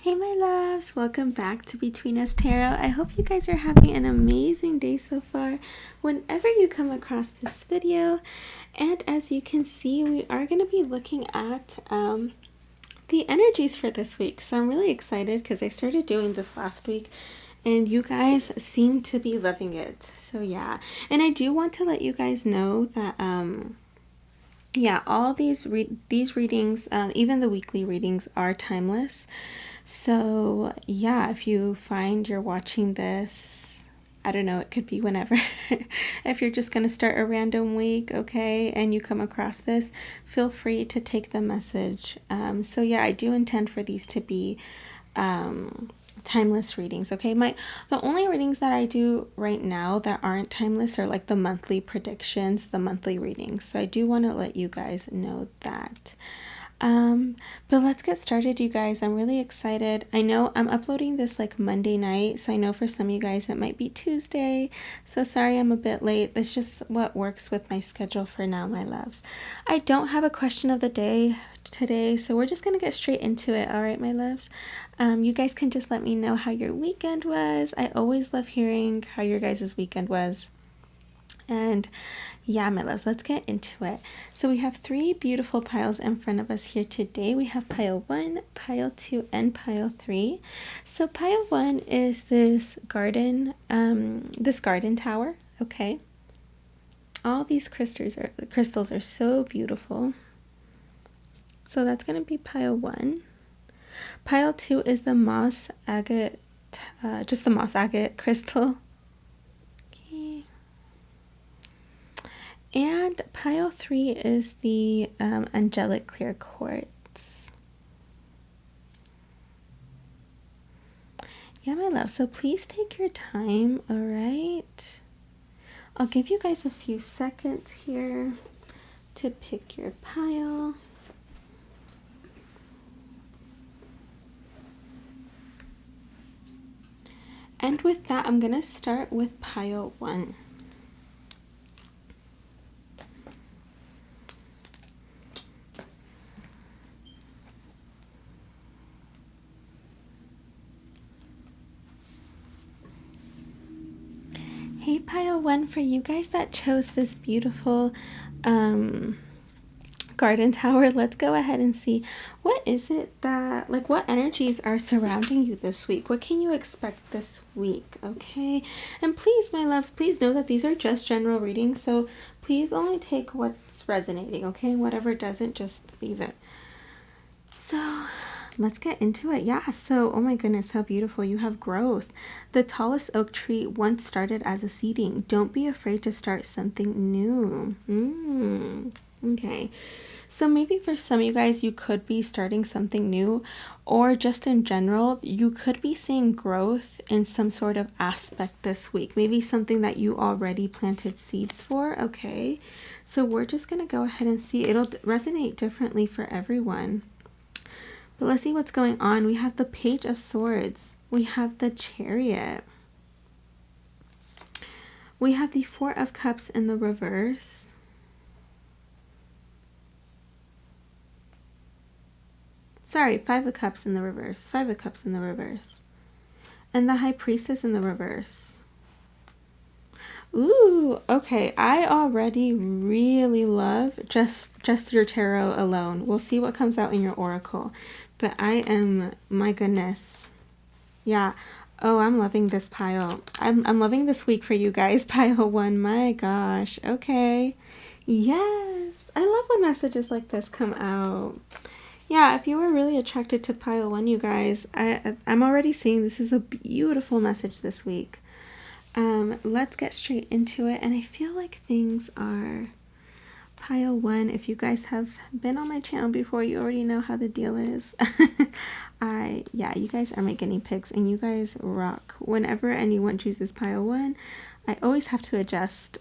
Hey my loves, welcome back to Between Us Tarot. I hope you guys are having an amazing day so far whenever you come across this video. And as you can see, we are going to be looking at the energies for this week. So I'm really excited because I started doing this last week and you guys seem to be loving it. So yeah, and I do want to let you guys know that yeah, all these readings, even the weekly readings, are timeless. So yeah, if you find you're watching this, I don't know, it could be whenever. If you're just going to start a random week, okay, and you come across this, feel free to take the message. So yeah, I do intend for these to be timeless readings, okay? The only readings that I do right now that aren't timeless are like the monthly predictions, the monthly readings. So I do want to let you guys know that. But let's get started, you guys. I'm really excited. I know I'm uploading this like Monday night, so I know for some of you guys it might be Tuesday. So sorry I'm a bit late. That's just what works with my schedule for now, my loves. I don't have a question of the day today, so we're just gonna get straight into it. All right, my loves. You guys can just let me know how your weekend was. I always love hearing how your guys' weekend was. And yeah, my loves, let's get into it. So we have three beautiful piles in front of us here today. We have pile 1, pile 2, and pile 3. So pile 1 is this garden tower, okay? All these crystals are so beautiful. So that's going to be pile 1. Pile 2 is the moss agate, just the moss agate crystal. Okay. And pile 3 is the angelic clear quartz. Yeah, my love. So please take your time, all right? I'll give you guys a few seconds here to pick your pile. And with that, I'm going to start with pile 1. Hey, pile 1, for you guys that chose this beautiful garden tower, let's go ahead and see what is it that, like, what energies are surrounding you this week. What can you expect this week, okay? And please, my loves, please know that these are just general readings, so please only take what's resonating, okay? Whatever doesn't, just leave it. So let's get into it. Yeah, so oh my goodness, how beautiful. You have growth. The tallest oak tree once started as a seeding. Don't be afraid to start something new. Okay, so maybe for some of you guys, you could be starting something new, or just in general, you could be seeing growth in some sort of aspect this week. Maybe something that you already planted seeds for. Okay, so we're just going to go ahead and see. It'll resonate differently for everyone. But let's see what's going on. We have the Page of Swords. We have the Chariot. We have the Four of Cups in the reverse. Sorry, Five of Cups in the reverse. Five of Cups in the reverse. And the High Priestess in the reverse. Ooh, okay. I already really love just your tarot alone. We'll see what comes out in your oracle. But I am, my goodness. Yeah. Oh, I'm loving this pile. I'm loving this week for you guys. Pile 1. My gosh. Okay. Yes. I love when messages like this come out. Yeah, if you were really attracted to pile 1, you guys, I'm already seeing this is a beautiful message this week. Let's get straight into it. And I feel like things are pile 1. If you guys have been on my channel before, you already know how the deal is. Yeah, you guys are my guinea pigs and you guys rock. Whenever anyone chooses pile 1, I always have to adjust.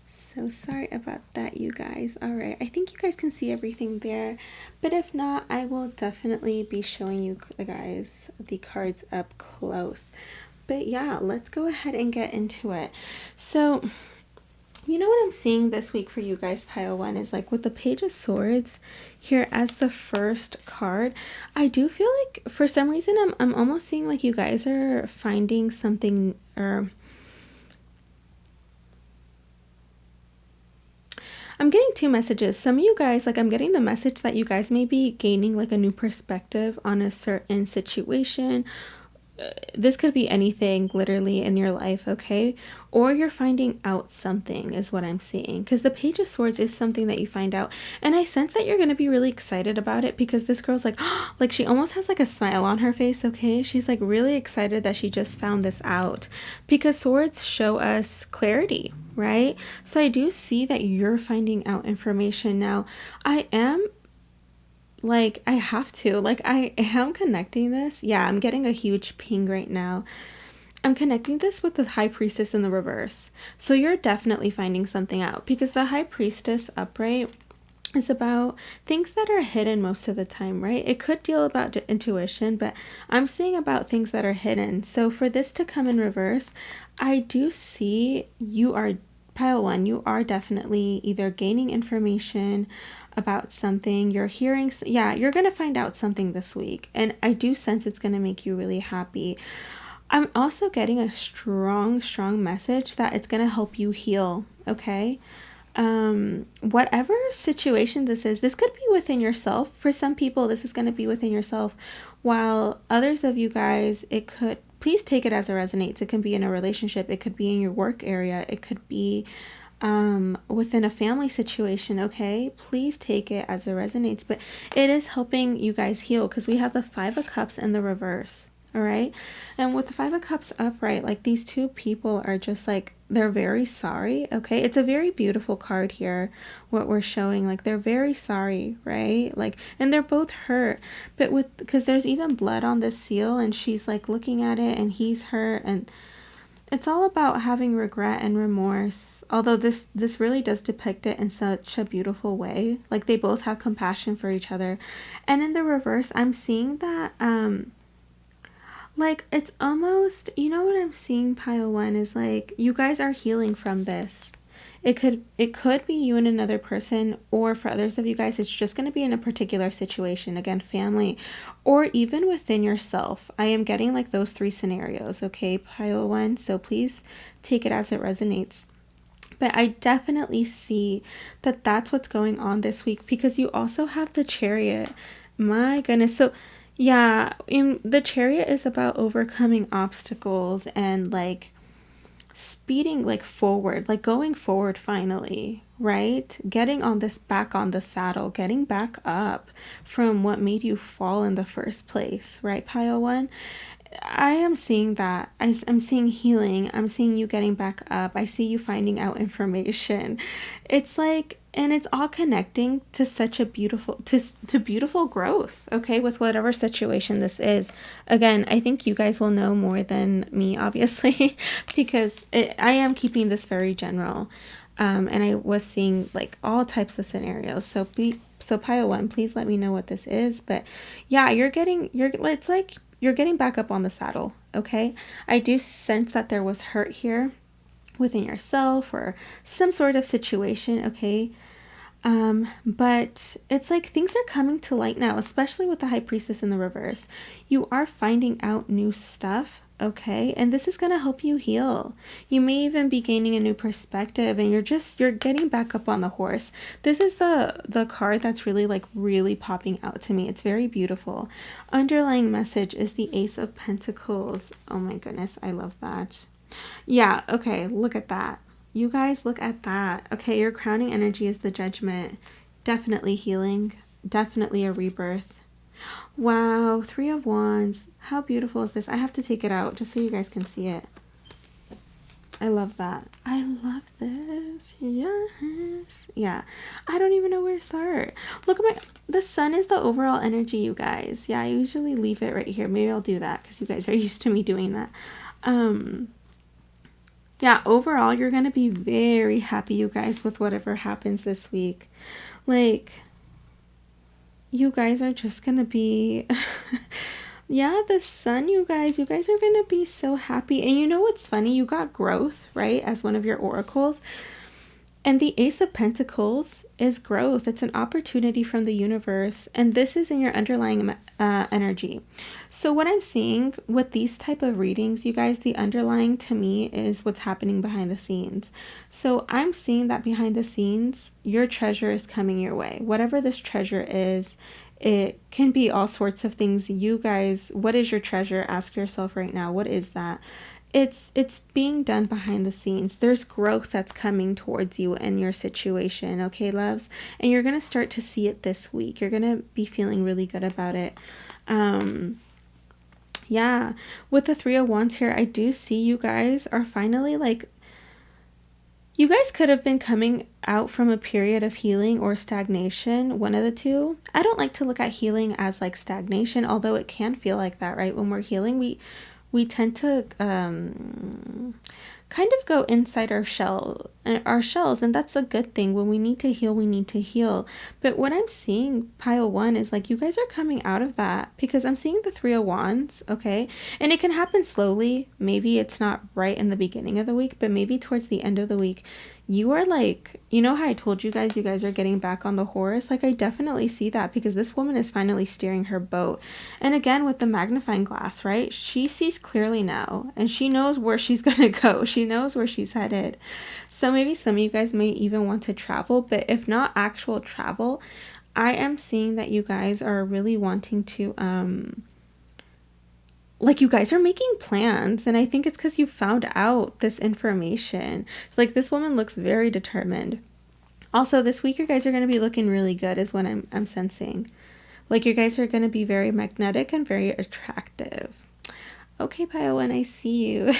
So sorry about that, you guys. All right, I think you guys can see everything there, but if not, I will definitely be showing you guys the cards up close. But yeah, let's go ahead and get into it. So You know what I'm seeing this week for you guys, pile one, is like with the Page of Swords here as the first card. I do feel like for some reason I'm almost seeing like you guys are finding something, or I'm getting two messages. Some of you guys, like, I'm getting the message that you guys may be gaining like a new perspective on a certain situation. This could be anything literally in your life, okay? Or you're finding out something is what I'm seeing, because the Page of Swords is something that you find out, and I sense that you're going to be really excited about it, because this girl's like like she almost has like a smile on her face, okay? She's like really excited that she just found this out, because swords show us clarity, right? So I do see that you're finding out information now. I am like, I have to, like, I am connecting this. Yeah, I'm getting a huge ping right now. I'm connecting this with the High Priestess in the reverse. So you're definitely finding something out, because the High Priestess upright is about things that are hidden most of the time, right? It could deal about intuition, but I'm seeing about things that are hidden. So for this to come in reverse, I do see you are, pile one, you are definitely either gaining information about something, you're hearing, yeah, you're going to find out something this week. And I do sense it's going to make you really happy. I'm also getting a strong message that it's going to help you heal, okay? Whatever situation this could be within yourself. For some people, this is going to be within yourself, while others of you guys, it could, please take it as it resonates. It can be in a relationship, it could be in your work area, it could be within a family situation, okay? Please take it as it resonates, but it is helping you guys heal, because we have the Five of Cups in the reverse, all right? And with the Five of Cups upright, like, these two people are just like, they're very sorry, okay? It's a very beautiful card here, what we're showing, like, they're very sorry, right? Like, and they're both hurt, but with, because there's even blood on this seal, and she's like looking at it, and he's hurt, and it's all about having regret and remorse, although this really does depict it in such a beautiful way. Like, they both have compassion for each other. And in the reverse, I'm seeing that like, it's almost, you know what I'm seeing, pile one, is like you guys are healing from this. It could be you and another person, or for others of you guys, it's just going to be in a particular situation, again, family, or even within yourself. I am getting like those three scenarios, okay, pile one, so please take it as it resonates. But I definitely see that that's what's going on this week, because you also have the Chariot. My goodness. So yeah, the Chariot is about overcoming obstacles and like speeding like forward, like going forward finally, right? Getting on this, back on the saddle, getting back up from what made you fall in the first place, right, pile one? I am seeing that. I'm seeing healing. I'm seeing you getting back up. I see you finding out information. It's like, and it's all connecting to such a beautiful, to beautiful growth, okay, with whatever situation this is. Again, I think you guys will know more than me, obviously, because I am keeping this very general. And I was seeing like all types of scenarios. So pile one, please let me know what this is. But yeah, it's like you're getting back up on the saddle, okay? I do sense that there was hurt here within yourself or some sort of situation, okay? But it's like things are coming to light now, especially with the High Priestess in the reverse. You are finding out new stuff, okay? And this is going to help you heal. You may even be gaining a new perspective, and you're getting back up on the horse. This is the card that's really popping out to me. It's very beautiful. Underlying message is the Ace of Pentacles. Oh my goodness, I love that. Yeah, okay, look at that. You guys, look at that. Okay, your crowning energy is the Judgment. Definitely healing. Definitely a rebirth. Wow, Three of Wands. How beautiful is this? I have to take it out just so you guys can see it. I love that. I love this. Yes. Yeah. I don't even know where to start. Look at the Sun is the overall energy, you guys. Yeah, I usually leave it right here. Maybe I'll do that because you guys are used to me doing that. Yeah, overall, you're going to be very happy, you guys, with whatever happens this week. Like, you guys are just going to be... Yeah, the Sun, you guys are going to be so happy. And you know what's funny? You got growth, right, as one of your oracles. And the Ace of Pentacles is growth. It's an opportunity from the universe. And this is in your underlying energy. So what I'm seeing with these type of readings, you guys, the underlying to me is what's happening behind the scenes. So I'm seeing that behind the scenes, your treasure is coming your way. Whatever this treasure is, it can be all sorts of things. You guys, what is your treasure? Ask yourself right now, what is that? It's being done behind the scenes. There's growth that's coming towards you in your situation, okay, loves? And you're going to start to see it this week. You're going to be feeling really good about it. Yeah, with the Three of Wands here, I do see you guys are finally like, you guys could have been coming out from a period of healing or stagnation, one of the two. I don't like to look at healing as like stagnation, although it can feel like that, right? When we're healing, we tend to kind of go inside our shells, and that's a good thing. When we need to heal, we need to heal. But what I'm seeing, pile one, is like you guys are coming out of that, because I'm seeing the Three of Wands, okay? And it can happen slowly. Maybe it's not right in the beginning of the week, but maybe towards the end of the week, you are like, you know how I told you guys are getting back on the horse? Like, I definitely see that, because this woman is finally steering her boat. And again, with the magnifying glass, right? She sees clearly now, and she knows where she's gonna go. She knows where she's headed. So maybe some of you guys may even want to travel, but if not actual travel, I am seeing that you guys are really wanting to, like, you guys are making plans, and I think it's because you found out this information. Like, this woman looks very determined. Also, this week you guys are going to be looking really good is what I'm sensing. Like, you guys are going to be very magnetic and very attractive. Okay, Pile One, I see you.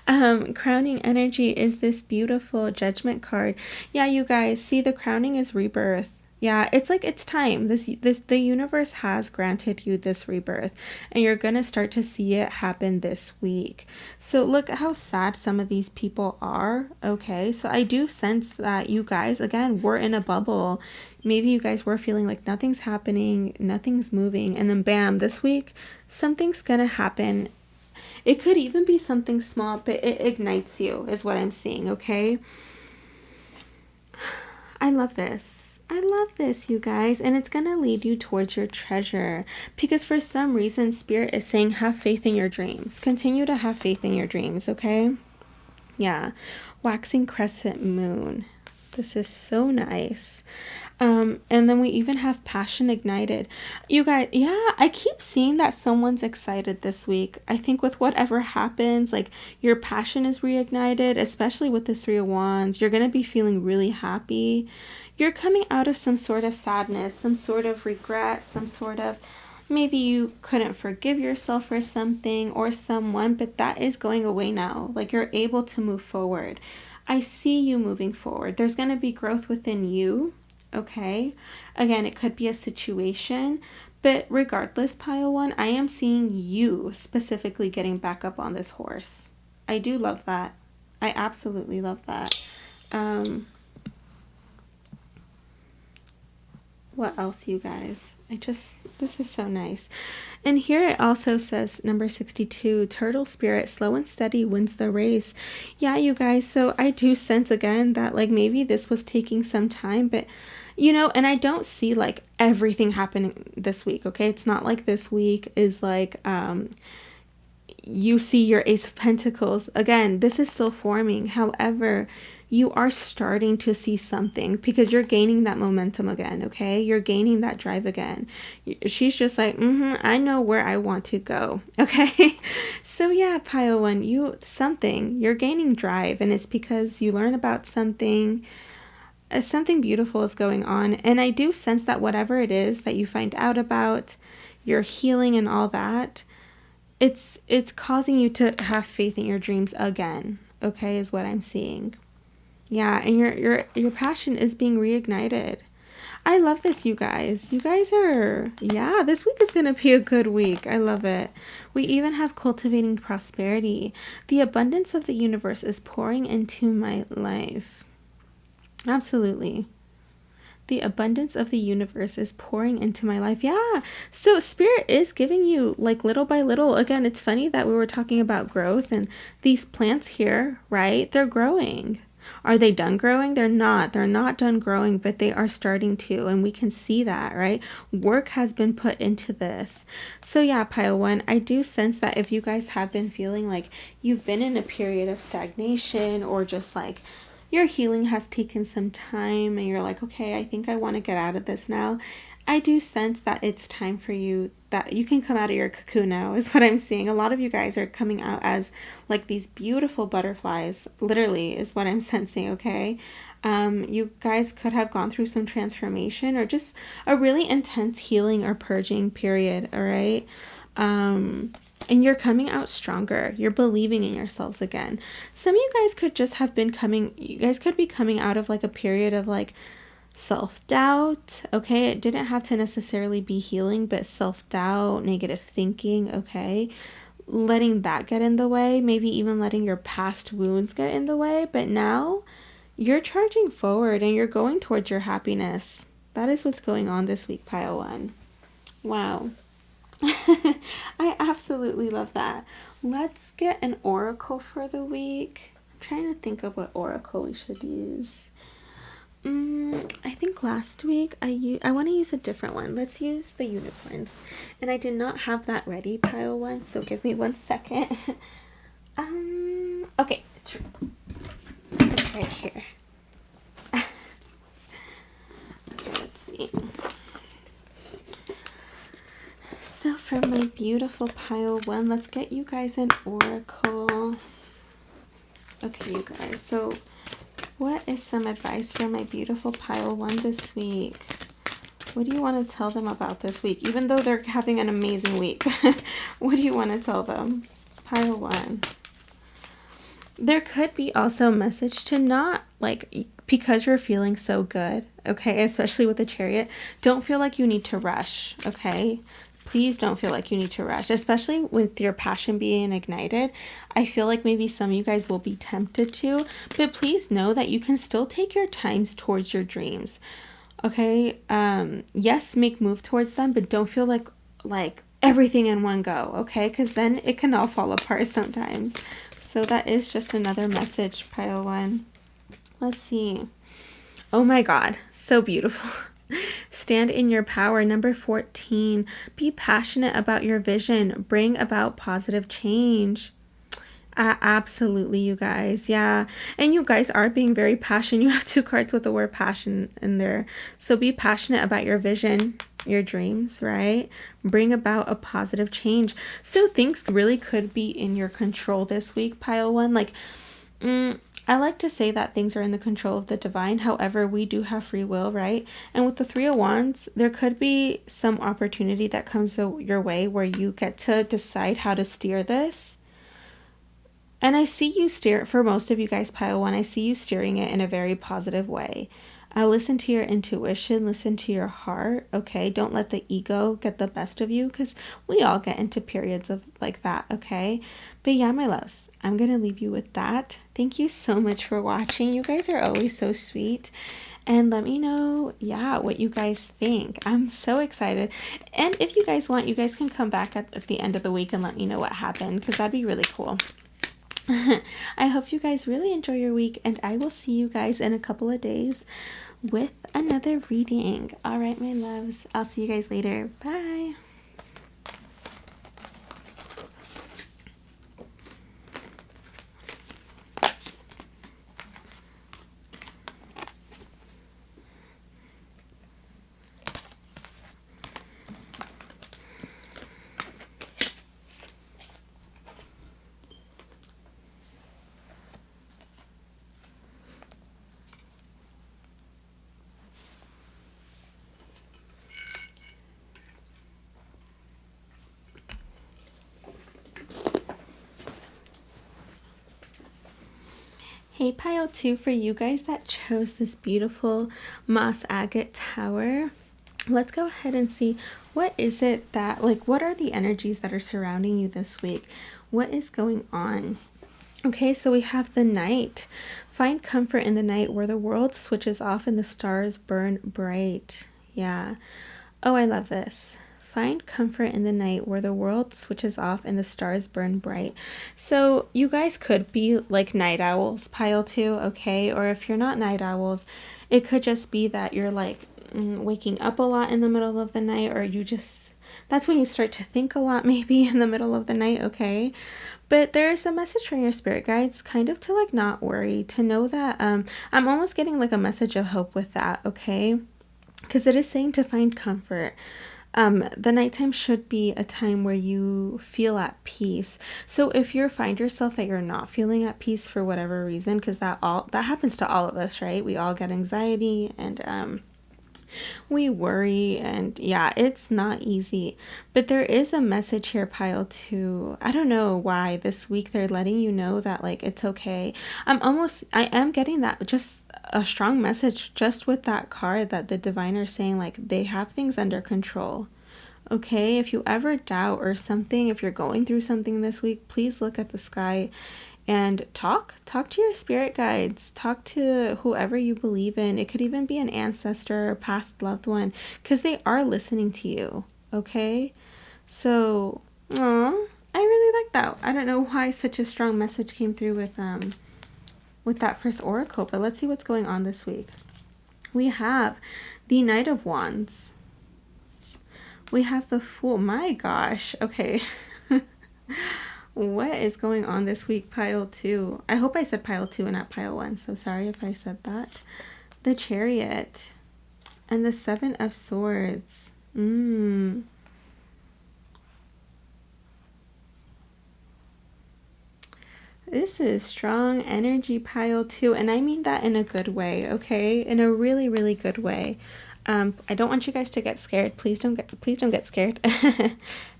Crowning energy is this beautiful Judgment card. Yeah, you guys, see, the crowning is rebirth. Yeah, it's like it's time. The universe has granted you this rebirth, and you're gonna start to see it happen this week. So look at how sad some of these people are. Okay, so I do sense that you guys, again, were in a bubble. Maybe you guys were feeling like nothing's happening, nothing's moving, and then bam, this week something's gonna happen. It could even be something small, but it ignites you, is what I'm seeing. Okay, I love this. I love this, you guys, and it's going to lead you towards your treasure, because for some reason, Spirit is saying have faith in your dreams. Continue to have faith in your dreams, okay? Yeah. Waxing crescent moon. This is so nice. And then we even have passion ignited. You guys, yeah, I keep seeing that someone's excited this week. I think with whatever happens, like, your passion is reignited, especially with this Three of Wands. You're going to be feeling really happy. You're coming out of some sort of sadness, some sort of regret, some sort of, maybe you couldn't forgive yourself for something or someone, but that is going away now. Like, you're able to move forward. I see you moving forward. There's going to be growth within you, okay? Again, it could be a situation, but regardless, Pile One, I am seeing you specifically getting back up on this horse. I do love that. I absolutely love that. What else, you guys? This is so nice. And here it also says, number 62, turtle spirit, slow and steady wins the race. Yeah, you guys, so I do sense again that, like, maybe this was taking some time, but, you know, and I don't see, like, everything happening this week, okay? It's not like this week is, like, you see your Ace of Pentacles. Again, this is still forming. However, you are starting to see something, because you're gaining that momentum again, okay? You're gaining that drive again. She's just like, I know where I want to go, okay? So yeah, Pile One, you're gaining drive, and it's because you learn about something beautiful is going on. And I do sense that whatever it is that you find out about, your healing and all that, it's causing you to have faith in your dreams again, okay, is what I'm seeing. Yeah, and your passion is being reignited. I love this, you guys. You guys are, yeah, this week is going to be a good week. I love it. We even have cultivating prosperity. The abundance of the universe is pouring into my life. Absolutely. The abundance of the universe is pouring into my life. Yeah. So Spirit is giving you, like, little by little. Again, it's funny that we were talking about growth, and these plants here, right? They're growing. Are they done growing? They're not. They're not done growing, but they are starting to, and we can see that, right? Work has been put into this. So yeah, pile one, I do sense that if you guys have been feeling like you've been in a period of stagnation, or just like your healing has taken some time and you're like, okay, I think I want to get out of this now, I do sense that it's time for you, that you can come out of your cocoon now, is what I'm seeing. A lot of you guys are coming out as like these beautiful butterflies, literally, is what I'm sensing, okay? You guys could have gone through some transformation or just a really intense healing or purging period, all right? And you're coming out stronger. You're believing in yourselves again. Some of you guys could just have been you guys could be coming out of like a period of like self-doubt, okay? It didn't have to necessarily be healing, but self-doubt, negative thinking, okay? Letting that get in the way, maybe even letting your past wounds get in the way, but now you're charging forward and you're going towards your happiness. That is what's going on this week, pile one. Wow. I absolutely love that. Let's get an oracle for the week. I'm trying to think of what oracle we should use. I think last week I want to use a different one. Let's use the unicorns. And I did not have that ready, pile one, so give me 1 second. Okay, it's right here. Okay, let's see. So for my beautiful pile one, let's get you guys an oracle. Okay, you guys, so what is some advice for my beautiful pile one this week? What do you want to tell them about this week? Even though they're having an amazing week, what do you want to tell them? Pile one. There could be also a message to not, like, because you're feeling so good, okay, especially with the Chariot, don't feel like you need to rush, okay? Please don't feel like you need to rush, especially with your passion being ignited. I feel like maybe some of you guys will be tempted to, but please know that you can still take your times towards your dreams. Okay? Yes, make move towards them, but don't feel like everything in one go, okay? Because then it can all fall apart sometimes. So that is just another message, pile one. Let's see. Oh my God, so beautiful. Stand in your power. Number 14, be passionate about your vision. Bring about positive change. Absolutely, you guys. Yeah. And you guys are being very passionate. You have 2 cards with the word passion in there. So be passionate about your vision, your dreams, right? Bring about a positive change. So things really could be in your control this week, pile one. Like, I like to say that things are in the control of the divine. However, we do have free will, right? And with the 3 of Wands, there could be some opportunity that comes your way where you get to decide how to steer this. And I see you steer, for most of you guys, pile one, I see you steering it in a very positive way. Listen to your intuition, listen to your heart, okay? Don't let the ego get the best of you, because we all get into periods of like that, okay? But yeah, my loves, I'm going to leave you with that. Thank you so much for watching. You guys are always so sweet. And let me know, yeah, what you guys think. I'm so excited. And if you guys want, you guys can come back at the end of the week and let me know what happened, because that'd be really cool. I hope you guys really enjoy your week, and I will see you guys in a couple of days with another reading. All right, my loves. I'll see you guys later. Bye. Hey, pile 2, for you guys that chose this beautiful moss agate tower, let's go ahead and see what is it that, like, what are the energies that are surrounding you this week? What is going on? Okay, so we have the night. Find comfort in the night where the world switches off and the stars burn bright. Yeah. Oh, I love this. find comfort in the night where the world switches off and the stars burn bright. So you guys could be like night owls, pile 2, okay? Or if you're not night owls, it could just be that you're like waking up a lot in the middle of the night, or you just, that's when you start to think a lot maybe in the middle of the night, okay? But there's a message from your spirit guides kind of to like not worry, to know that I'm almost getting like a message of hope with that, okay? Because it is saying to find comfort. The nighttime should be a time where you feel at peace. So if you find yourself that you're not feeling at peace for whatever reason, because that happens to all of us, right? We all get anxiety and we worry, and yeah, it's not easy. But there is a message here, pile 2. I don't know why this week they're letting you know that like it's okay. I am getting that, just a strong message just with that card, that the diviner is saying like they have things under control. Okay, if you ever doubt or something, if you're going through something this week, please look at the sky and talk to your spirit guides, talk to whoever you believe in. It could even be an ancestor or past loved one, because they are listening to you, okay? So I really like that. I don't know why such a strong message came through with that first oracle, but let's see what's going on this week. We have the Knight of Wands, we have the Fool. My gosh, okay. What is going on this week, pile 2? I hope I said pile 2 and not pile 1, so sorry if I said that. The Chariot and the 7 of Swords. This is strong energy, pile 2, and I mean that in a good way, okay? In a really, really good way. I don't want you guys to get scared. Please don't get scared.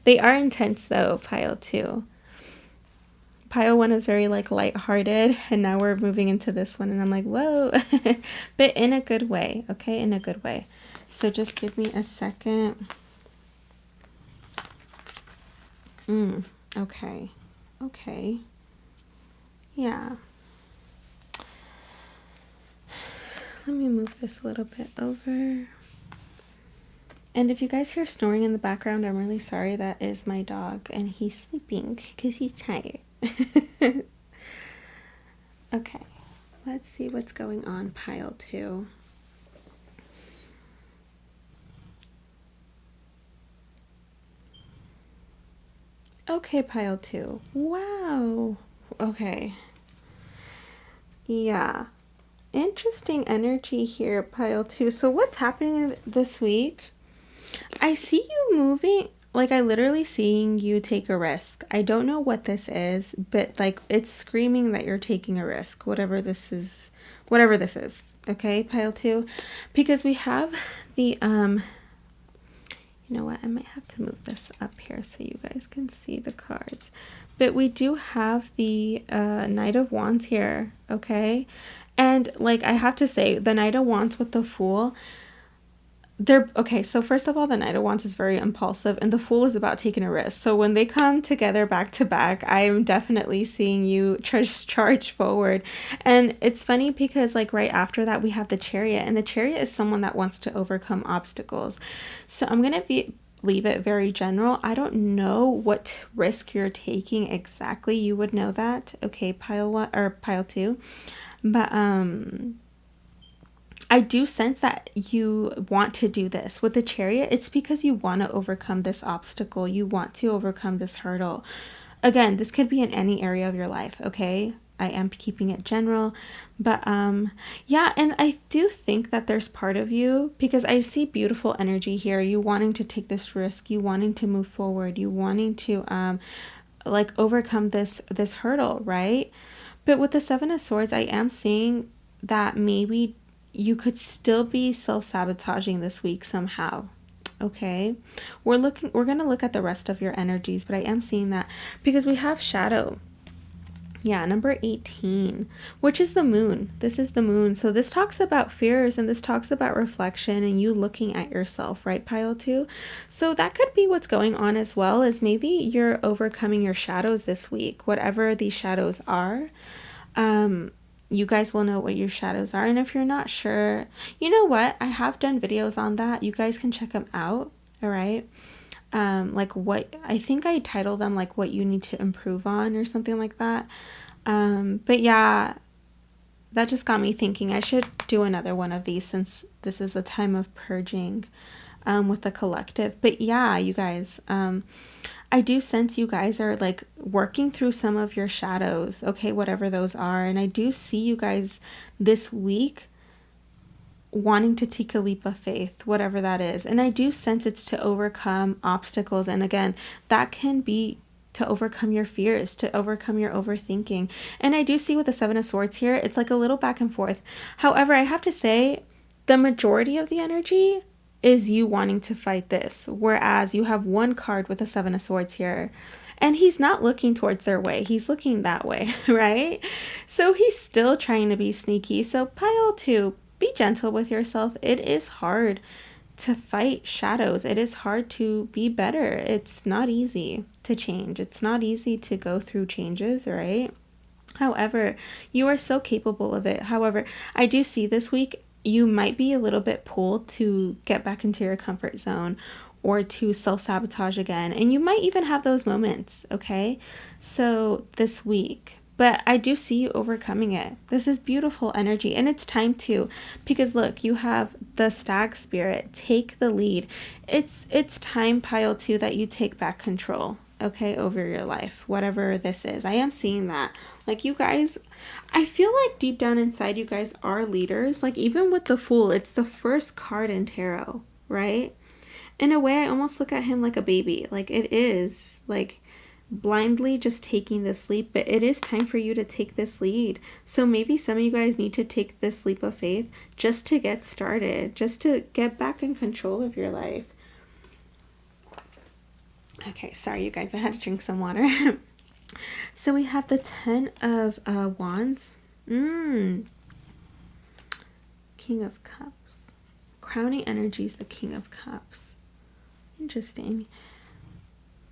They are intense though, pile 2. Pile 1 is very like lighthearted, and now we're moving into this one and I'm like, whoa. But in a good way, okay? In a good way. So just give me a second. Okay. Yeah. Let me move this a little bit over. And if you guys hear snoring in the background, I'm really sorry. That is my dog, and he's sleeping because he's tired. Okay, let's see what's going on, pile 2. Okay, pile 2. Wow. Okay. Yeah. Interesting energy here, pile 2. So what's happening this week? I see you moving, like I literally seeing you take a risk. I don't know what this is, but like it's screaming that you're taking a risk, whatever this is, okay, pile 2, because we have the you know what, I might have to move this up here so you guys can see the cards, but we do have the Knight of Wands here, okay? And like I have to say, the Knight of Wands with the Fool, they're okay. So first of all, the Knight of Wands is very impulsive, and the Fool is about taking a risk. So when they come together back to back, I am definitely seeing you charge forward. And it's funny because like right after that we have the Chariot, and the Chariot is someone that wants to overcome obstacles. So I'm gonna leave it very general. I don't know what risk you're taking exactly. You would know that, okay, pile 1 or pile 2, but I do sense that you want to do this. With the Chariot, it's because you want to overcome this obstacle. You want to overcome this hurdle. Again, this could be in any area of your life, okay? I am keeping it general. But yeah, and I do think that there's part of you, because I see beautiful energy here. You wanting to take this risk. You wanting to move forward. You wanting to like overcome this hurdle, right? But with the 7 of Swords, I am seeing that maybe you could still be self-sabotaging this week somehow, okay? We're going to look at the rest of your energies, but I am seeing that because we have shadow. Yeah, number 18, which is the Moon. This is the Moon. So this talks about fears, and this talks about reflection and you looking at yourself, right, pile 2? So that could be what's going on, as well as maybe you're overcoming your shadows this week, whatever these shadows are. You guys will know what your shadows are. And if you're not sure, you know what? I have done videos on that. You guys can check them out. All right. like what, I think I titled them like what you need to improve on or something like that. But yeah, that just got me thinking I should do another one of these since this is a time of purging with the collective. But yeah, you guys, I do sense you guys are like working through some of your shadows, okay, whatever those are. And I do see you guys this week wanting to take a leap of faith, whatever that is. And I do sense it's to overcome obstacles. And again, that can be to overcome your fears, to overcome your overthinking. And I do see with the Seven of Swords here, it's like a little back and forth. However, I have to say the majority of the energy is you wanting to fight this. Whereas you have one card with the Seven of Swords here. And he's not looking towards their way. He's looking that way, right? So he's still trying to be sneaky. So pile 2, be gentle with yourself. It is hard to fight shadows. It is hard to be better. It's not easy to change. It's not easy to go through changes, right? However, you are so capable of it. However, I do see this week you might be a little bit pulled to get back into your comfort zone or to self-sabotage again. And you might even have those moments, okay? So this week, but I do see you overcoming it. This is beautiful energy, and it's time to, because look, you have the stag spirit. Take the lead. It's time, pile 2, that you take back control, okay, over your life, whatever this is. I am seeing that. Like, you guys, I feel like deep down inside, you guys are leaders. Like, even with the Fool, it's the first card in tarot, right? In a way, I almost look at him like a baby. Like, it is, like, blindly just taking this leap, but it is time for you to take this lead. So maybe some of you guys need to take this leap of faith just to get started, just to get back in control of your life. Okay, sorry you guys, I had to drink some water. So we have the 10 of Wands. King of Cups. Crowning energy is the King of Cups. Interesting.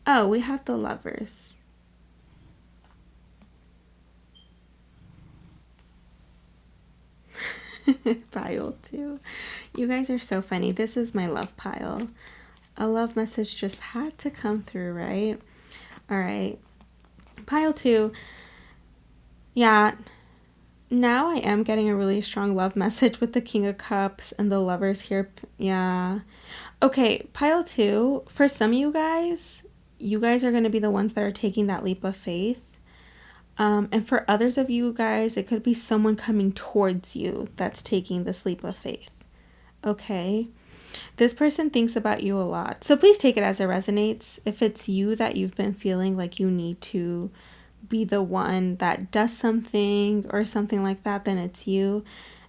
Oh, we have the Lovers. Pile 2. You guys are so funny. This is my love pile. A love message just had to come through, right? All right. Pile 2. Yeah. Now I am getting a really strong love message with the King of Cups and the Lovers here. Yeah. Okay, pile 2. For some of you guys are going to be the ones that are taking that leap of faith. And for others of you guys, it could be someone coming towards you that's taking this leap of faith. Okay. This person thinks about you a lot. So please take it as it resonates. If it's you that you've been feeling like you need to be the one that does something or something like that, then it's you.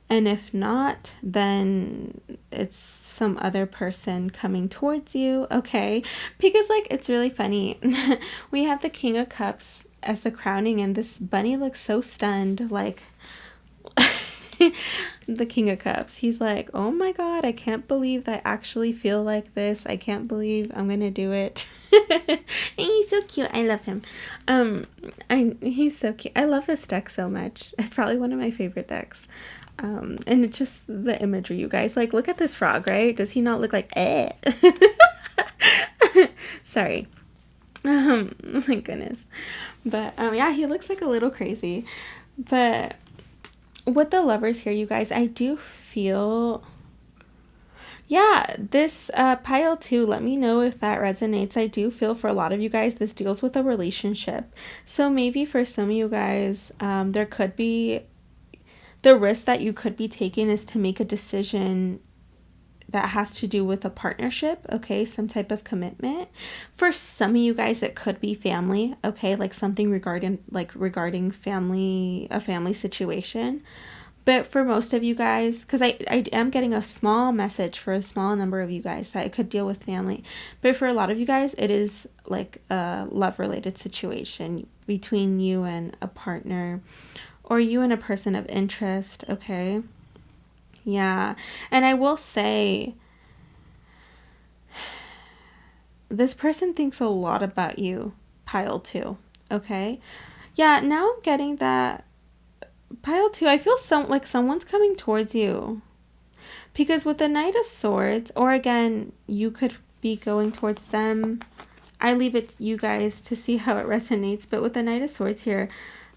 And if not, then it's some other person coming towards you, okay? Because, like, it's really funny. We have the King of Cups as the crowning, and this bunny looks so stunned, like, the King of Cups. He's like, oh my God, I can't believe that I actually feel like this. I can't believe I'm gonna do it. And he's so cute. I love him. He's so cute. I love this deck so much. It's probably one of my favorite decks. And it's just the imagery, you guys. Like, look at this frog, right? Does he not look like eh? Sorry. Oh my goodness. But yeah, he looks like a little crazy. But with the Lovers here, you guys, I do feel, yeah, this pile 2, let me know if that resonates. I do feel for a lot of you guys, this deals with a relationship. So maybe for some of you guys, there could be, the risk that you could be taking is to make a decision that has to do with a partnership, okay, some type of commitment. For some of you guys, it could be family, okay, like something regarding family, a family situation. But for most of you guys, because I am getting a small message for a small number of you guys that it could deal with family. But for a lot of you guys, it is like a love-related situation between you and a partner or you and a person of interest, okay? Yeah, and I will say, this person thinks a lot about you, pile 2, okay? Yeah, now I'm getting that pile 2, I feel like someone's coming towards you. Because with the Knight of Swords, or again, you could be going towards them. I leave it to you guys to see how it resonates. But with the Knight of Swords here,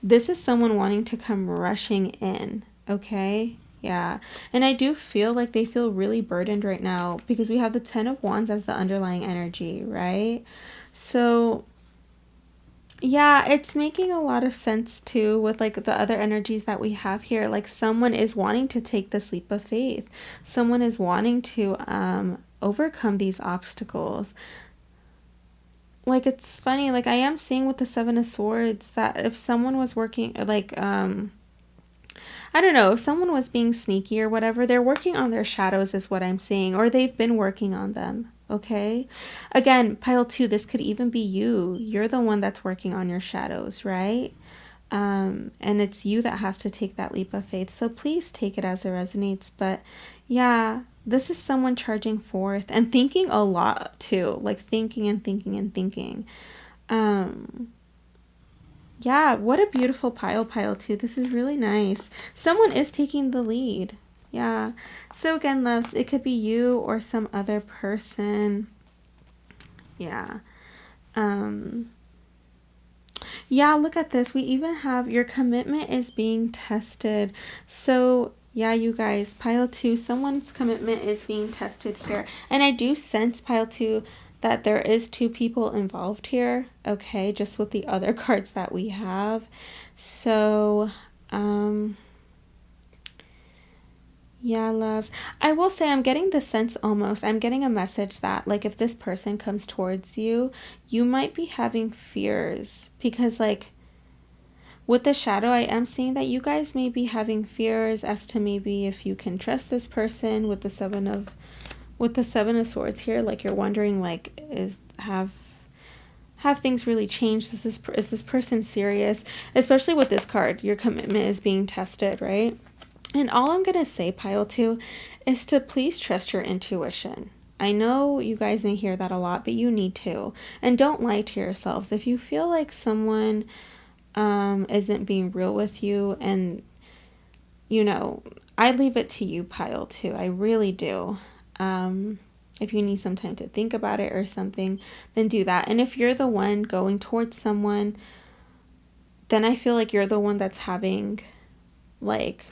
this is someone wanting to come rushing in, okay? Yeah. And I do feel like they feel really burdened right now because we have the Ten of Wands as the underlying energy, right? So yeah, it's making a lot of sense too with like the other energies that we have here. Like someone is wanting to take this leap of faith. Someone is wanting to overcome these obstacles. Like it's funny, like I am seeing with the Seven of Swords that if someone was working like I don't know, if someone was being sneaky or whatever, they're working on their shadows is what I'm seeing, or they've been working on them, okay? Again, pile 2, this could even be you. You're the one that's working on your shadows, right? And it's you that has to take that leap of faith. So please take it as it resonates. But yeah, this is someone charging forth and thinking a lot too, like thinking and thinking and thinking. Yeah, what a beautiful pile too. This is really nice. Someone is taking the lead. Yeah. So again, loves, it could be you or some other person. Yeah. Yeah, look at this. We even have your commitment is being tested. So yeah, you guys, pile 2, someone's commitment is being tested here. And I do sense, pile 2, that there is 2 people involved here, okay, just with the other cards that we have. So yeah, loves, I will say I'm getting the sense almost, I'm getting a message that like if this person comes towards you, you might be having fears because like with the shadow, I am seeing that you guys may be having fears as to maybe if you can trust this person with the Seven of Swords here. Like you're wondering, like, have things really changed? Is this person serious? Especially with this card, your commitment is being tested, right? And all I'm gonna say, pile 2, is to please trust your intuition. I know you guys may hear that a lot, but you need to. And don't lie to yourselves. If you feel like someone isn't being real with you, and you know, I leave it to you, pile 2. I really do. If you need some time to think about it or something, then do that. And if you're the one going towards someone, then I feel like you're the one that's having like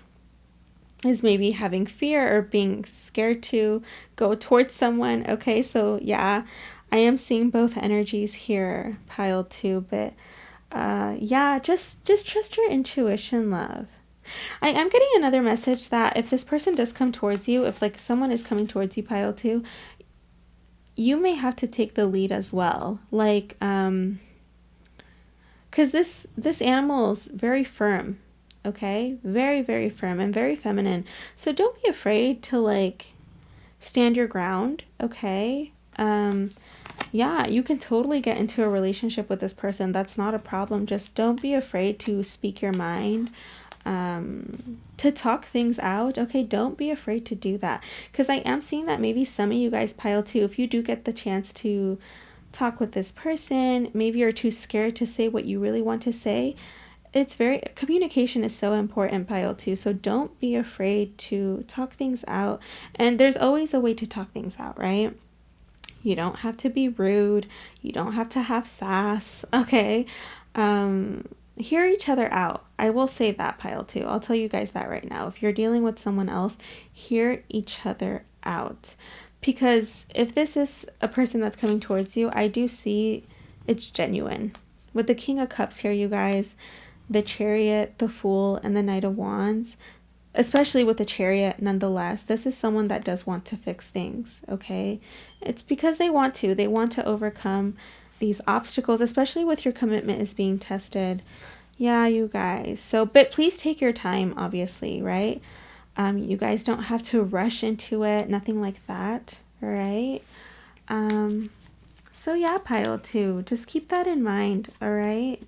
is maybe having fear or being scared to go towards someone. Okay, so yeah, I am seeing both energies here, pile 2, but yeah, just trust your intuition, love. I am getting another message that if this person does come towards you, if like someone is coming towards you, pile 2, you may have to take the lead as well. Like because this animal is very firm, okay? Very, very firm and very feminine. So don't be afraid to like stand your ground, okay? Yeah, you can totally get into a relationship with this person. That's not a problem. Just don't be afraid to speak your mind, to talk things out. Okay, don't be afraid to do that. Because I am seeing that maybe some of you guys, pile 2, if you do get the chance to talk with this person, maybe you're too scared to say what you really want to say. Communication is so important, pile 2. So don't be afraid to talk things out. And there's always a way to talk things out, right? You don't have to be rude. You don't have to have sass. Okay. Hear each other out. I will say that, pile 2. I'll tell you guys that right now. If you're dealing with someone else, hear each other out. Because if this is a person that's coming towards you, I do see it's genuine. With the King of Cups here, you guys, the Chariot, the Fool, and the Knight of Wands, especially with the Chariot, nonetheless, this is someone that does want to fix things, okay? It's because they want to overcome these obstacles, especially with your commitment is being tested. Yeah, you guys. So, but please take your time, obviously, right? You guys don't have to rush into it, nothing like that, all right? So yeah, pile 2, just keep that in mind, all right?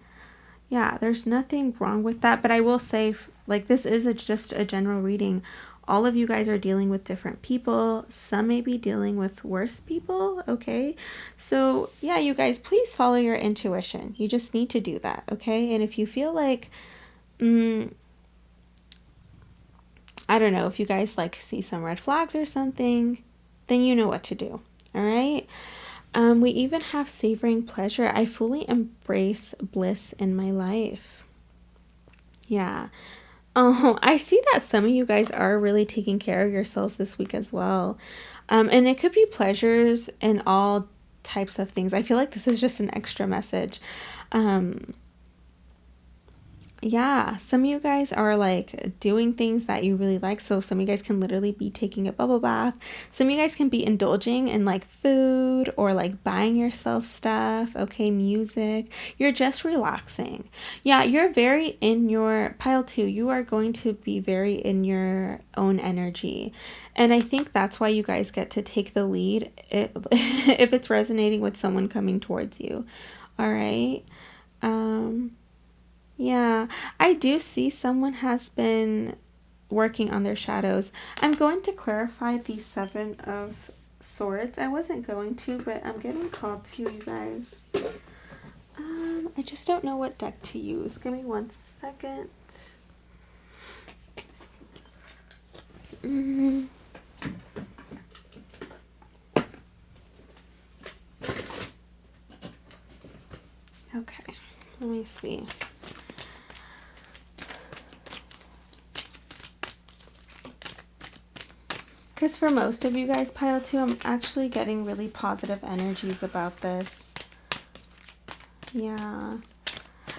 Yeah, there's nothing wrong with that, but I will say, like, this is just a general reading. All of you guys are dealing with different people. Some may be dealing with worse people, okay? So, yeah, you guys, please follow your intuition. You just need to do that, okay? And if you feel like, I don't know, if you guys, like, see some red flags or something, then you know what to do, all right? We even have savoring pleasure. I fully embrace bliss in my life. Yeah. Oh, I see that some of you guys are really taking care of yourselves this week as well. And it could be pleasures in all types of things. I feel like this is just an extra message. Um, Yeah, some of you guys are like doing things that you really like. So some of you guys can literally be taking a bubble bath. Some of you guys can be indulging in like food or like buying yourself stuff, okay, music. You're just relaxing. Yeah, you're very in your pile two. You are going to be very in your own energy. And I think that's why you guys get to take the lead if it's resonating with someone coming towards you. All right. Um yeah, I do see someone has been working on their shadows. I'm going to clarify the Seven of Swords. I wasn't going to, but I'm getting called to, you guys. I just don't know what deck to use. Give me 1 second. Okay, let me see. Because for most of you guys, pile two, I'm actually getting really positive energies about this. Yeah.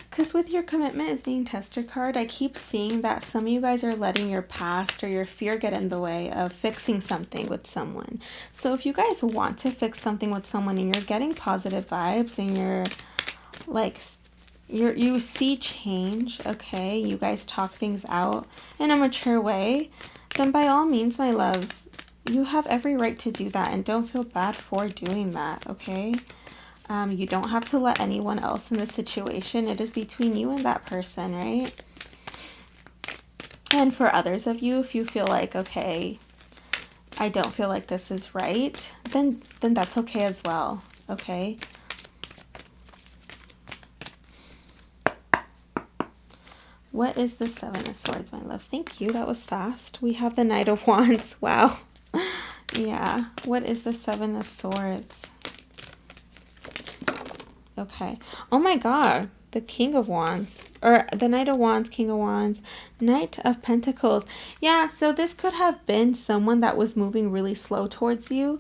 Because with your commitment as being tested card, I keep seeing that some of you guys are letting your past or your fear get in the way of fixing something with someone. So if you guys want to fix something with someone and you're getting positive vibes and you're like, you see change, okay, you guys talk things out in a mature way, then by all means, my loves, you have every right to do that and don't feel bad for doing that, okay? You don't have to let anyone else in the situation. It is between you and that person, right? And for others of you, if you feel like, okay, I don't feel like this is right, then that's okay as well, okay? What is the Seven of Swords, my loves? Thank you. That was fast. We have the Knight of Wands. Wow. Yeah. What is the Seven of Swords? Okay. Oh my God. The King of Wands. Or the Knight of Wands, King of Wands, Knight of Pentacles. Yeah, so this could have been someone that was moving really slow towards you.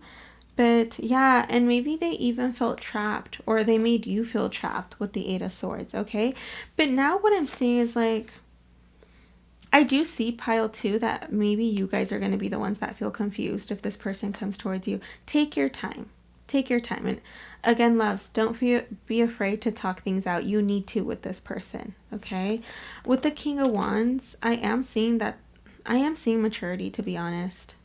But yeah, and maybe they even felt trapped or they made you feel trapped with the Eight of Swords, okay? But now what I'm seeing is like, I do see pile two that maybe you guys are going to be the ones that feel confused if this person comes towards you. Take your time. Take your time. And again, loves, don't be afraid to talk things out. You need to with this person, okay? With the King of Wands, I am seeing maturity, to be honest.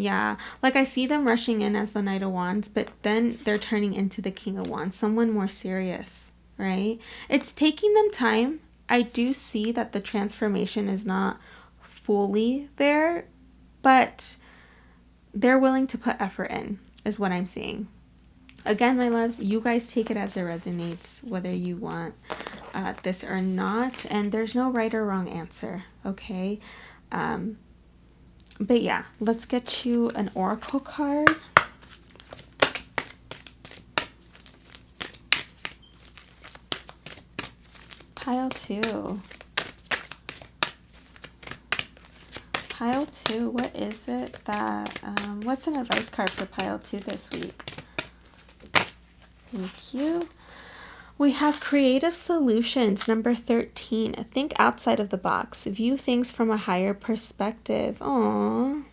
Yeah, like I see them rushing in as the Knight of Wands, but then they're turning into the King of Wands, someone more serious, right? It's taking them time. I do see that the transformation is not fully there, but they're willing to put effort in, is what I'm seeing. Again, my loves, you guys take it as it resonates, whether you want this or not, and there's no right or wrong answer, okay? But yeah, let's get you an oracle card. Pile two. Pile two, what is it that, what's an advice card for pile two this week? Thank you. We have creative solutions, number 13. Think outside of the box. View things from a higher perspective. Aww.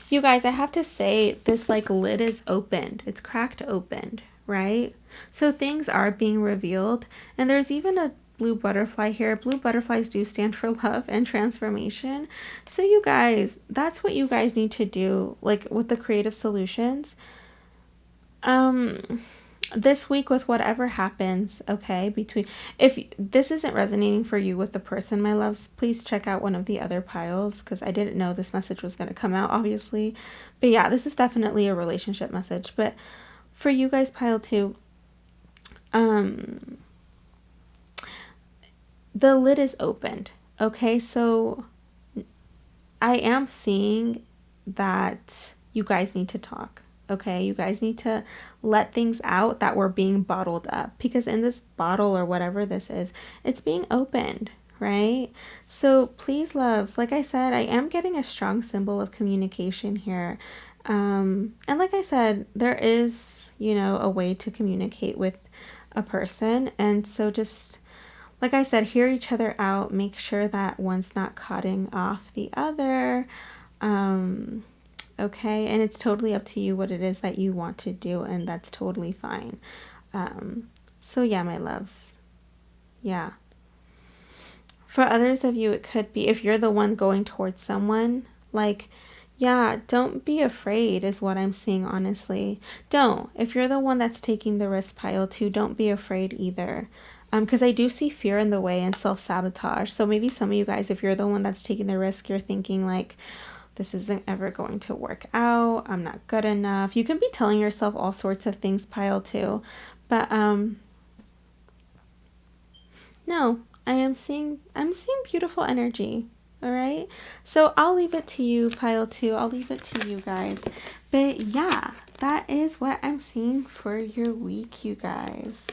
You guys, I have to say, this like lid is opened. It's cracked opened, right? So things are being revealed. And there's even a blue butterfly here. Blue butterflies do stand for love and transformation. So you guys, that's what you guys need to do, like with the creative solutions. This week with whatever happens, okay, if this isn't resonating for you with the person, my loves, please check out one of the other piles because I didn't know this message was going to come out, obviously. But yeah, this is definitely a relationship message. But for you guys, pile two, the lid is opened, okay? So I am seeing that you guys need to talk. Okay, you guys need to let things out that were being bottled up, because in this bottle or whatever this is, it's being opened, right? So please, loves, like I said, I am getting a strong symbol of communication here. And like I said, there is, you know, a way to communicate with a person. And so just, like I said, hear each other out, make sure that one's not cutting off the other. Okay, and it's totally up to you what it is that you want to do, and that's totally fine. So yeah, my loves, yeah. For others of you, it could be if you're the one going towards someone, like, yeah, don't be afraid is what I'm seeing, honestly. Don't. If you're the one that's taking the risk, pile 2, don't be afraid either. Because I do see fear in the way and self-sabotage. So maybe some of you guys, if you're the one that's taking the risk, you're thinking like, this isn't ever going to work out. I'm not good enough. You can be telling yourself all sorts of things, pile 2. But no, I'm seeing beautiful energy. All right. So I'll leave it to you, pile 2. I'll leave it to you guys. But yeah, that is what I'm seeing for your week, you guys.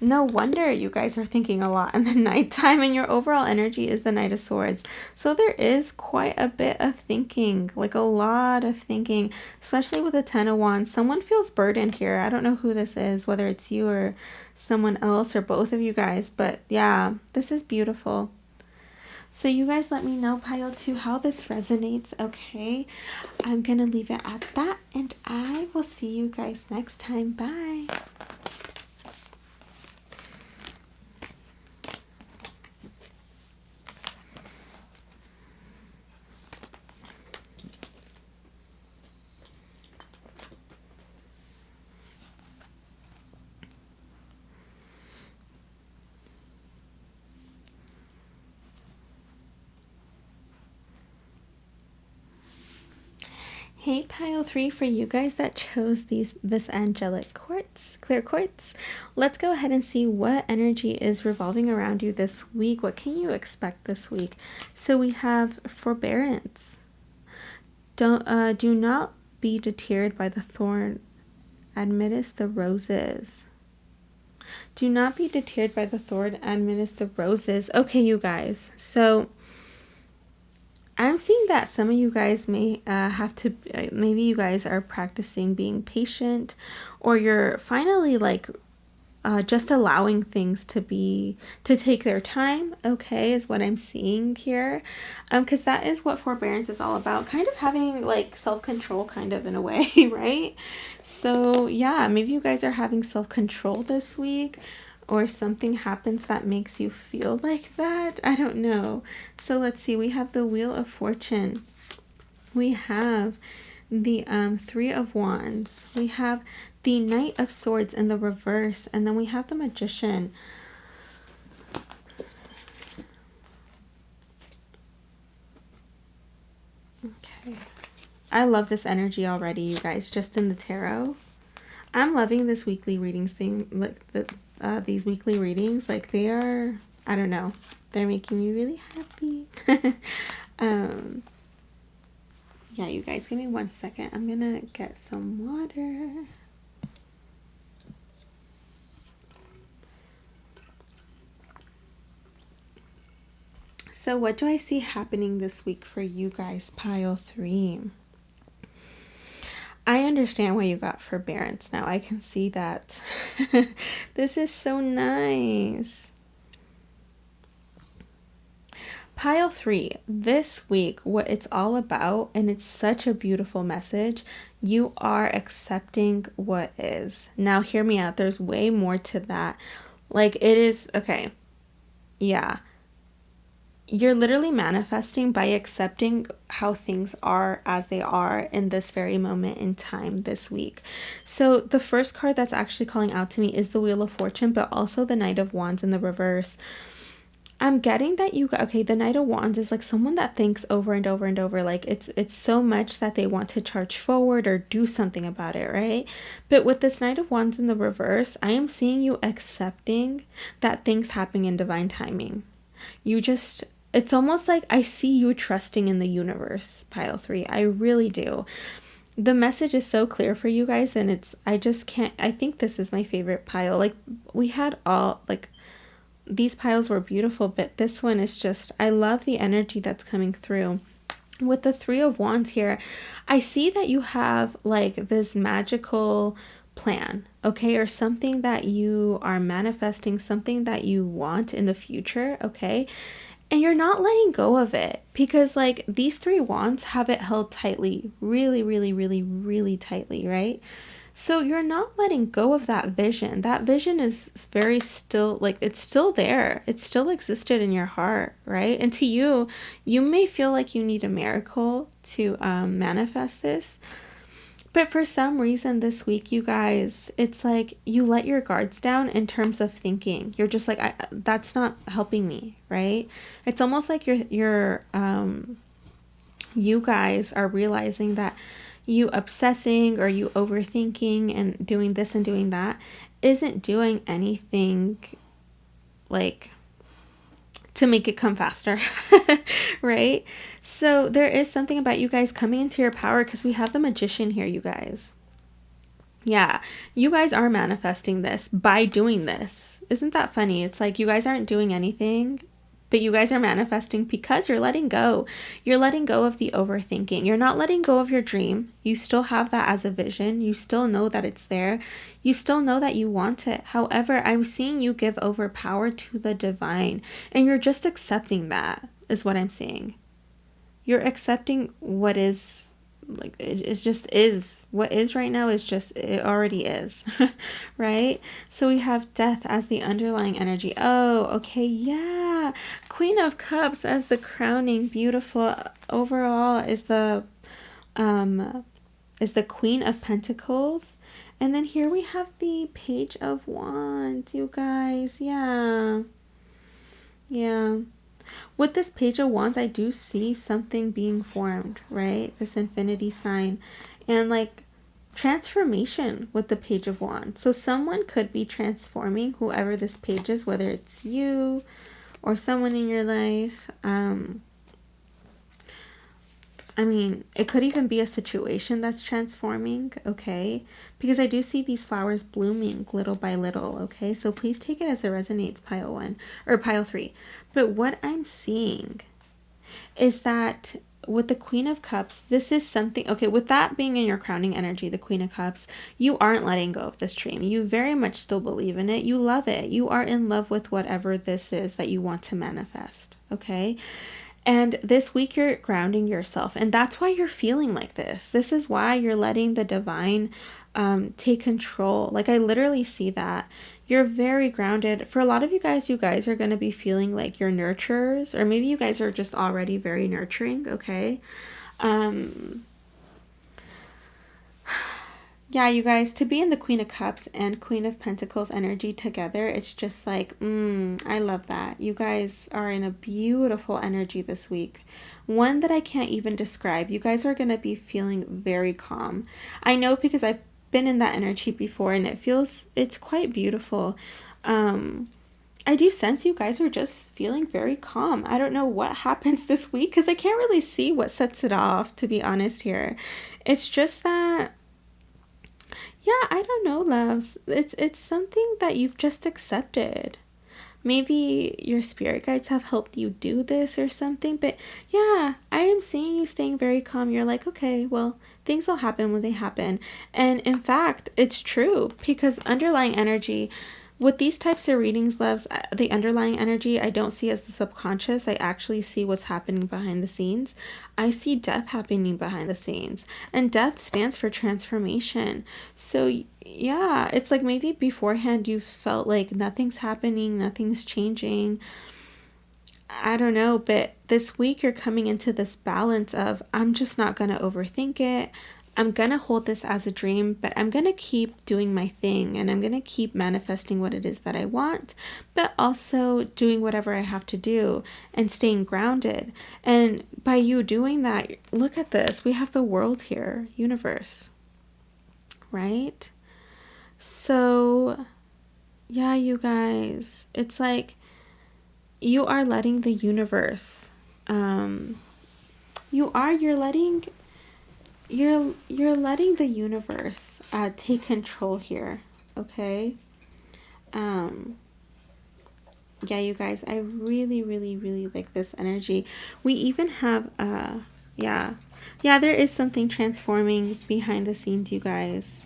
No wonder you guys are thinking a lot in the nighttime, and your overall energy is the Knight of Swords. So there is quite a bit of thinking, like a lot of thinking, especially with the Ten of Wands. Someone feels burdened here. I don't know who this is, whether it's you or someone else or both of you guys, but yeah, this is beautiful. So you guys let me know, pile 2, how this resonates, okay? I'm gonna leave it at that, and I will see you guys next time. Bye. Hey, pile 3, for you guys that chose this angelic quartz, clear quartz, let's go ahead and see what energy is revolving around you this week. What can you expect this week? So we have forbearance. Do not be deterred by the thorn. Amidst the roses. Do not be deterred by the thorn amidst the roses. Okay, you guys. So I'm seeing that some of you guys may have to, maybe you guys are practicing being patient, or you're finally like just allowing things to take their time, okay, is what I'm seeing here. Because that is what forbearance is all about, kind of having like self-control kind of in a way, right? So yeah, maybe you guys are having self-control this week, or something happens that makes you feel like that. I don't know. So let's see. We have the Wheel of Fortune. We have the 3 of Wands. We have the Knight of Swords in the reverse. And then we have the Magician. Okay. I love this energy already, you guys, just in the tarot. I'm loving this weekly readings thing, like these weekly readings, like they are, I don't know, they're making me really happy. Yeah, you guys, give me 1 second. I'm gonna get some water. So what do I see happening this week for you guys, pile 3? I understand why you got forbearance now. I can see that. This is so nice. Pile 3, this week, what it's all about, and it's such a beautiful message, you are accepting what is. Now, hear me out. There's way more to that. Like, it is, okay, yeah. You're literally manifesting by accepting how things are as they are in this very moment in time this week. So the first card that's actually calling out to me is the Wheel of Fortune, but also the Knight of Wands in the reverse. I'm getting that the Knight of Wands is like someone that thinks over and over and over, like it's so much that they want to charge forward or do something about it, right? But with this Knight of Wands in the reverse, I am seeing you accepting that things happen in divine timing. You just it's almost like I see you trusting in the universe, pile 3. I really do. The message is so clear for you guys, and it's, I just can't, I think this is my favorite pile. Like, we had all, like, these piles were beautiful, but this one is just, I love the energy that's coming through. With the 3 of Wands here, I see that you have like this magical plan, okay, or something that you are manifesting, something that you want in the future, okay, and you're not letting go of it, because like these 3 wands have it held tightly, really, really, really, really tightly, right? So you're not letting go of that vision. That vision is very still, like it's still there. It still existed in your heart, right? And to you, you may feel like you need a miracle to manifest this. But for some reason this week, you guys, it's like you let your guards down in terms of thinking. You're just like, that's not helping me, right? It's almost like you guys are realizing that you obsessing or you overthinking and doing this and doing that isn't doing anything like to make it come faster, right? So there is something about you guys coming into your power, because we have the Magician here, you guys. Yeah, you guys are manifesting this by doing this. Isn't that funny? It's like you guys aren't doing anything, but you guys are manifesting because you're letting go. You're letting go of the overthinking. You're not letting go of your dream. You still have that as a vision. You still know that it's there. You still know that you want it. However, I'm seeing you give over power to the divine, and you're just accepting that, is what I'm seeing. You're accepting what is, like it just is. What is right now is just, it already is. Right? So we have death as the underlying energy. Oh, okay, yeah. Queen of Cups as the crowning beautiful overall is the Queen of Pentacles. And then here we have the Page of Wands, you guys. Yeah. With this Page of Wands, I do see something being formed, right? This infinity sign. And like transformation with the Page of Wands. So someone could be transforming, whoever this page is, whether it's you or someone in your life. I mean, it could even be a situation that's transforming, okay? Because I do see these flowers blooming little by little, okay? So please take it as it resonates, pile 1 or pile 3. But what I'm seeing is that with the Queen of Cups, this is something, okay, with that being in your crowning energy, the Queen of Cups, you aren't letting go of this dream. You very much still believe in it. You love it. You are in love with whatever this is that you want to manifest, okay? And this week you're grounding yourself, and that's why you're feeling like this. This is why you're letting the divine take control. Like I literally see that. You're very grounded. For a lot of you guys are going to be feeling like you're nurturers, or maybe you guys are just already very nurturing, okay? Yeah, you guys, to be in the Queen of Cups and Queen of Pentacles energy together, it's just like, I love that. You guys are in a beautiful energy this week. One that I can't even describe. You guys are going to be feeling very calm. I know because I've been in that energy before, and it's quite beautiful. I do sense you guys are just feeling very calm. I don't know what happens this week because I can't really see what sets it off, to be honest here. It's just that, yeah, I don't know, loves. It's something that you've just accepted. Maybe your spirit guides have helped you do this or something, but yeah, I am seeing you staying very calm. You're like, okay, well, things will happen when they happen. And in fact, it's true, because underlying energy, with these types of readings, loves, the underlying energy I don't see as the subconscious. I actually see what's happening behind the scenes. I see death happening behind the scenes, and death stands for transformation. So yeah, it's like maybe beforehand you felt like nothing's happening, nothing's changing. I don't know, but this week you're coming into this balance of, I'm just not going to overthink it. I'm going to hold this as a dream, but I'm going to keep doing my thing, and I'm going to keep manifesting what it is that I want, but also doing whatever I have to do and staying grounded. And by you doing that, look at this. We have the world here, universe, right? So yeah, you guys, it's like you are letting the universe, you're letting the universe take control here, okay? Yeah, you guys, I really, really, really like this energy. We even have, yeah, there is something transforming behind the scenes, you guys.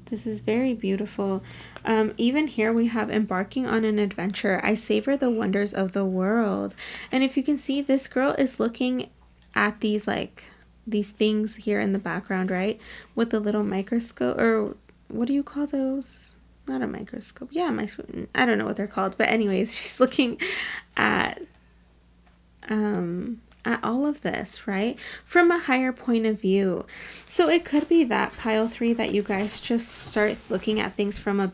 This is very beautiful. Even here we have embarking on an adventure. I savor the wonders of the world. And if you can see, this girl is looking at these, like, these things here in the background, right? With the little microscope, or what do you call those? Not a microscope. Yeah, I don't know what they're called. But anyways, she's looking at all of this, right? From a higher point of view. So it could be that pile 3 that you guys just start looking at things from a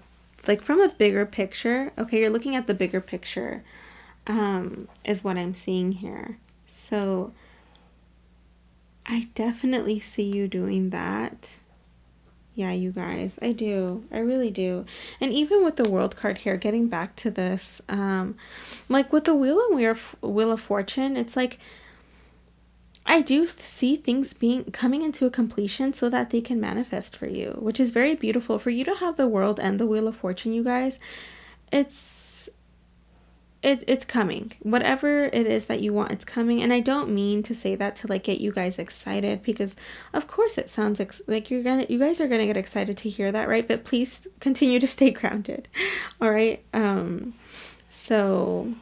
bigger picture. Okay, you're looking at the bigger picture, is what I'm seeing here. So I definitely see you doing that. Yeah, you guys, I do. I really do. And even with the World card here, getting back to this, like with the Wheel of Fortune, it's like I do see things coming into a completion so that they can manifest for you, which is very beautiful. For you to have the World and the Wheel of Fortune, you guys, it's coming. Whatever it is that you want, it's coming. And I don't mean to say that to like get you guys excited, because of course it sounds like you guys are gonna get excited to hear that, right? But please continue to stay grounded. All right. So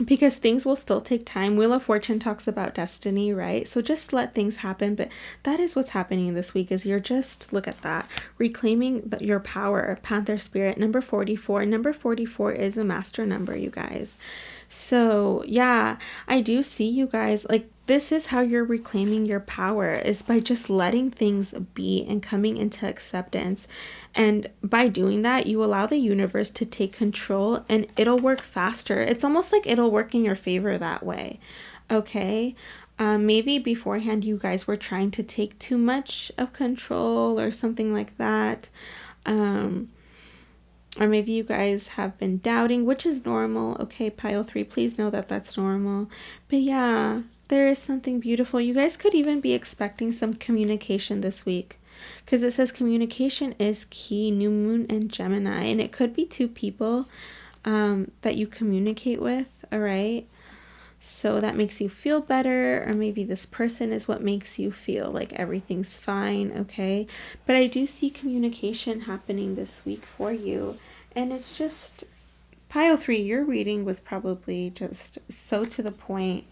because things will still take time. Wheel of Fortune talks about destiny, right? So just let things happen. But that is what's happening this week, is you're just, look at that, reclaiming your power. Panther Spirit, number 44. Number 44 is a master number, you guys. So yeah, I do see you guys, like, this is how you're reclaiming your power, is by just letting things be and coming into acceptance. And by doing that, you allow the universe to take control, and it'll work faster. It's almost like it'll work in your favor that way. Okay. Maybe beforehand you guys were trying to take too much of control or something like that. Or maybe you guys have been doubting, which is normal. Okay, pile 3, please know that that's normal. But yeah, there is something beautiful. You guys could even be expecting some communication this week, because it says communication is key. New moon and Gemini, and it could be 2 people that you communicate with. All right, so that makes you feel better, or maybe this person is what makes you feel like everything's fine. Okay, but I do see communication happening this week for you, and it's just pile 3, your reading was probably just so to the point.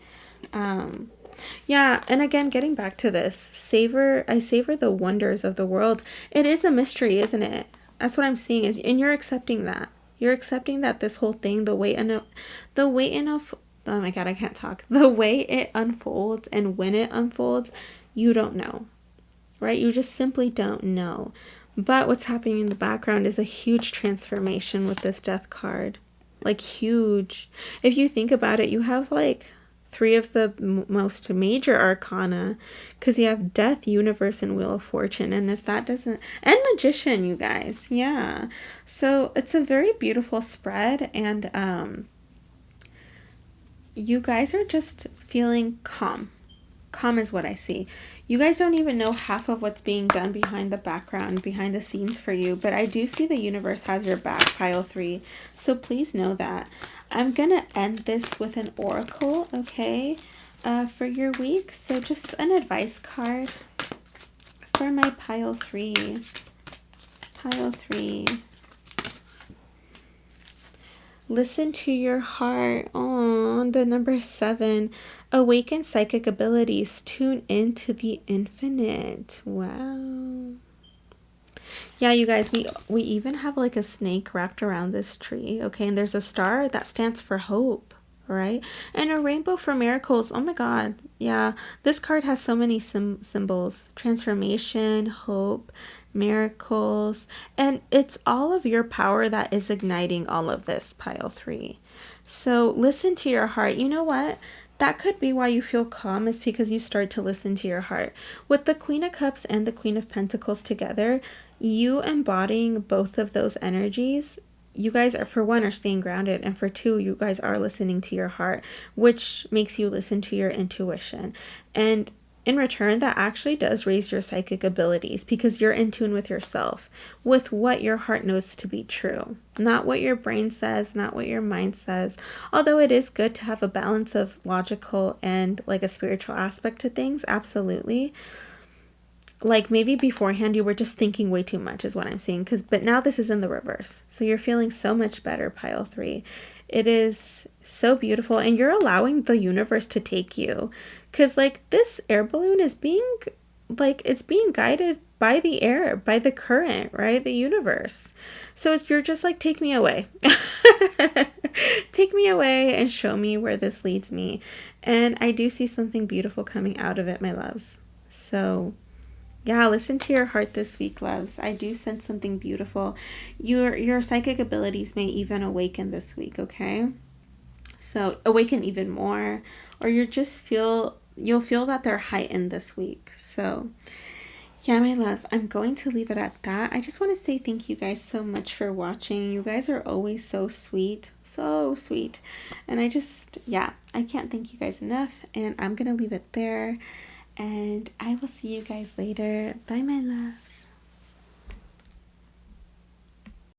Yeah, and again, getting back to this, I savor the wonders of the world. It is a mystery, isn't it? That's what I'm seeing, is, and you're accepting that. You're accepting that this whole thing, oh my God, I can't talk. The way it unfolds and when it unfolds, you don't know, right? You just simply don't know. But what's happening in the background is a huge transformation with this Death card. Like, huge. If you think about it, you have like 3 of the most major arcana, because you have Death, Universe, and Wheel of Fortune. And if that doesn't, and Magician, you guys. Yeah. So it's a very beautiful spread. And you guys are just feeling calm. Calm is what I see. You guys don't even know half of what's being done behind the background, behind the scenes for you. But I do see the universe has your back, pile 3. So please know that. I'm going to end this with an oracle, okay, for your week. So just an advice card for my pile 3. Pile 3. Listen to your heart. Oh, the number 7. Awaken psychic abilities. Tune into the infinite. Wow. Yeah, you guys, we even have like a snake wrapped around this tree, okay? And there's a star that stands for hope, right? And a rainbow for miracles. Oh my God. Yeah, this card has so many symbols. Transformation, hope, miracles. And it's all of your power that is igniting all of this, pile 3. So listen to your heart. You know what? That could be why you feel calm, is because you start to listen to your heart. With the Queen of Cups and the Queen of Pentacles together, you embodying both of those energies you guys are, for one, are staying grounded, and for two, you guys are listening to your heart, which makes you listen to your intuition. And in return, that actually does raise your psychic abilities because you're in tune with yourself, with what your heart knows to be true, not what your brain says, not what your mind says. Although it is good to have a balance of logical and like a spiritual aspect to things, absolutely. Like maybe beforehand you were just thinking way too much is what I'm saying, but now this is in the reverse. So you're feeling so much better, pile 3. It is so beautiful, and you're allowing the universe to take you, because like this air balloon is being like, it's being guided by the air, by the current, right? The universe. So you're just like, take me away. Take me away and show me where this leads me. And I do see something beautiful coming out of it, my loves. So yeah, listen to your heart this week, loves. I do sense something beautiful. Your psychic abilities may even awaken this week, okay? So awaken even more, or you'll feel that they're heightened this week. So yeah, my loves, I'm going to leave it at that. I just want to say thank you guys so much for watching. You guys are always so sweet, so sweet. And I can't thank you guys enough. And I'm going to leave it there. And I will see you guys later. Bye, my loves.